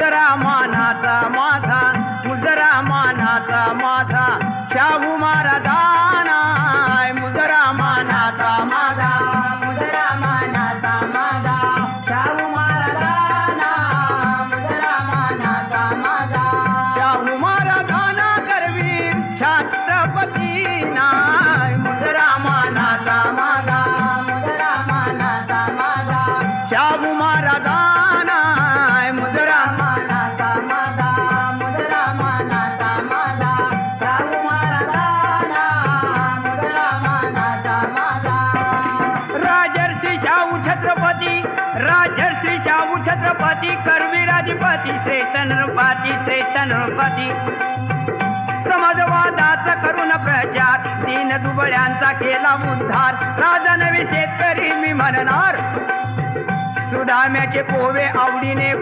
मुजरा मानाचा माझा, मुजरा मानाचा माझा शाहू महाराजांना. मुजरा मानाचा माझा, मुजरा मानाचा माझा शाहू महाराजांना. मुजरा मानाचा माझा शाहू महाराजांना करवीर छत्रपतींना. मुजरा मानाचा माझा, मुजरा मानाचा माझा शाहू महाराजांना. मुजरा मानाचा माझा, मुजरा मानाचा माझा शाहू महाराजांना. मुजरा मानाचा माझा. राजर्षी शाहू छत्रपती, राजर्षी शाहू छत्रपती करवीराधिपती श्रेष्ठ नृपती. समाजवादाचा करून प्रचार, दीन दुबळ्यांचा केला उद्धार. राजा नवे शेतकरी मी म्हणणार, सुदाम्याचे पोहे आवडीने